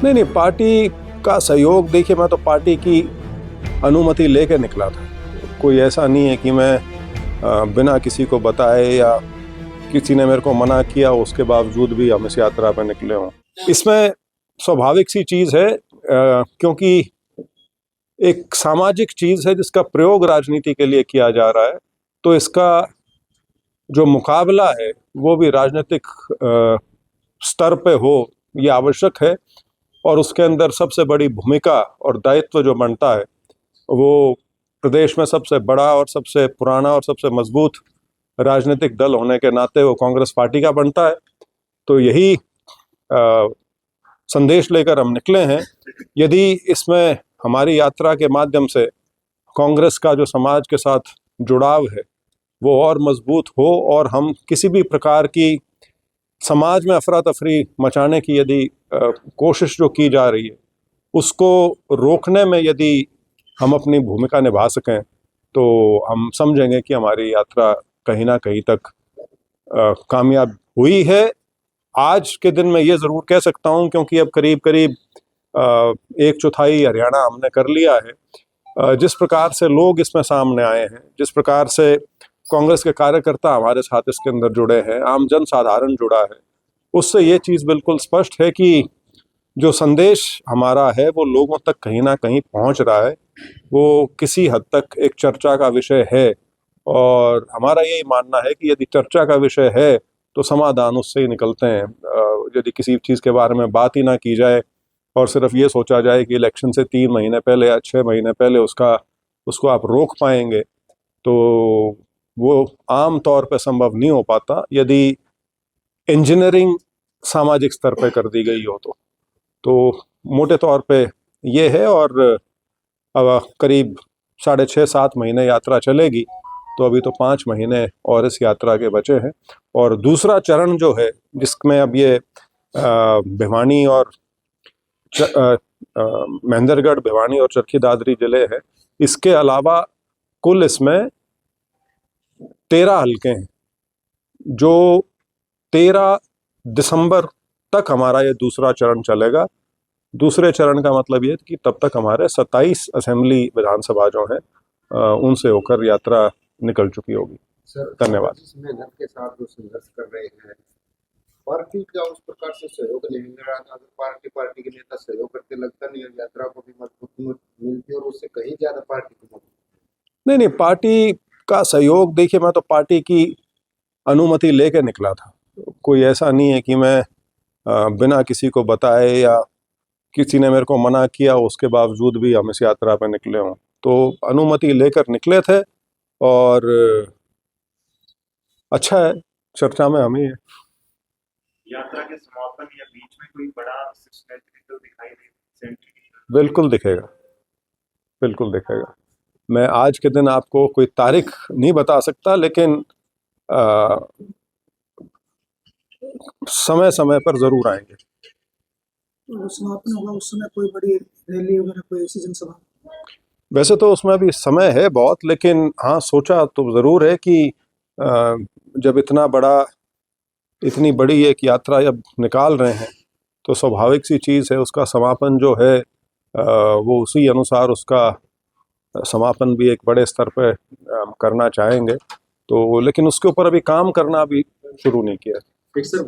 नहीं, पार्टी का सहयोग देखिए, मैं तो पार्टी की अनुमति लेके निकला था। कोई ऐसा नहीं है कि मैं बिना किसी को बताए या किसी ने मेरे को मना किया उसके बावजूद भी हम इस यात्रा पर निकले हों। इसमें स्वाभाविक सी चीज़ है, क्योंकि एक सामाजिक चीज़ है जिसका प्रयोग राजनीति के लिए किया जा रहा है, तो इसका जो मुकाबला है वो भी राजनीतिक स्तर पे हो, ये आवश्यक है। और उसके अंदर सबसे बड़ी भूमिका और दायित्व जो बनता है वो प्रदेश में सबसे बड़ा और सबसे पुराना और सबसे मजबूत राजनीतिक दल होने के नाते वो कांग्रेस पार्टी का बनता है। तो यही संदेश लेकर हम निकले हैं। यदि इसमें हमारी यात्रा के माध्यम से कांग्रेस का जो समाज के साथ जुड़ाव है वो और मजबूत हो और हम किसी भी प्रकार की समाज में अफरा तफरी मचाने की यदि कोशिश जो की जा रही है उसको रोकने में यदि हम अपनी भूमिका निभा सकें तो हम समझेंगे कि हमारी यात्रा कहीं ना कहीं तक कामयाब हुई है। आज के दिन मैं ये ज़रूर कह सकता हूँ, क्योंकि अब करीब करीब 1/4 हरियाणा हमने कर लिया है। जिस प्रकार से लोग इसमें सामने आए हैं, जिस प्रकार से कांग्रेस के कार्यकर्ता हमारे साथ इसके अंदर जुड़े हैं, आम जन साधारण जुड़ा है, उससे ये चीज़ बिल्कुल स्पष्ट है कि जो संदेश हमारा है वो लोगों तक कहीं ना कहीं पहुंच रहा है। वो किसी हद तक एक चर्चा का विषय है और हमारा यही मानना है कि यदि चर्चा का विषय है तो समाधान उससे ही निकलते हैं। यदि किसी चीज़ के बारे में बात ही ना की जाए और सिर्फ ये सोचा जाए कि इलेक्शन से 3 महीने पहले या 6 महीने पहले उसको आप रोक पाएंगे, तो वो आम तौर पे संभव नहीं हो पाता। यदि इंजीनियरिंग सामाजिक स्तर पे कर दी गई हो तो मोटे तौर पे ये है। और अब करीब 6.5-7 महीने यात्रा चलेगी, तो अभी तो 5 महीने और इस यात्रा के बचे हैं। और दूसरा चरण जो है जिसमें अब ये भिवानी और महेंद्रगढ़, भिवानी और चरखी दादरी जिले हैं, इसके अलावा कुल इसमें 13 हलके हैं जो 13 दिसंबर तक हमारा ये दूसरा चरण चलेगा। दूसरे चरण का मतलब ये कि तब तक हमारे 27 असेंबली विधानसभा जो है उनसे होकर यात्रा निकल चुकी होगी। धन्यवाद। जिस मेहनत के साथ जो संघर्ष कर रहे हैं, पार्टी का उस प्रकार से सहयोग नहीं मिल रहा था। अगर पार्टी के नेता सहयोग करते, लगता नहीं है यात्रा को भी मजबूती मिलती और उससे कहीं ज्यादा पार्टी को मजबूती। नहीं, पार्टी का सहयोग देखिए, मैं तो पार्टी की अनुमति लेके निकला था। कोई ऐसा नहीं है कि मैं बिना किसी को बताए या किसी ने मेरे को मना किया उसके बावजूद भी हम इस यात्रा पर निकले हों। तो अनुमति लेकर निकले थे और अच्छा है, चर्चा में हम ही है। यात्रा के समापन या बीच में कोई बड़ा सिस्टमैटिक दिखाई दे? बिल्कुल दिखेगा, बिल्कुल दिखेगा। मैं आज के दिन आपको कोई तारीख नहीं बता सकता, लेकिन समय समय पर जरूर आएंगे। समापन होगा उस समय कोई बड़ी रैली वगैरह, कोई ऐसी जनसभा? वैसे तो उसमें अभी समय है बहुत, लेकिन हाँ, सोचा तो ज़रूर है कि जब इतनी बड़ी एक यात्रा जब निकाल रहे हैं तो स्वाभाविक सी चीज़ है, उसका समापन जो है वो उसी अनुसार उसका समापन भी एक बड़े स्तर पे करना चाहेंगे। तो लेकिन उसके ऊपर अभी काम करना अभी शुरू नहीं किया। सर,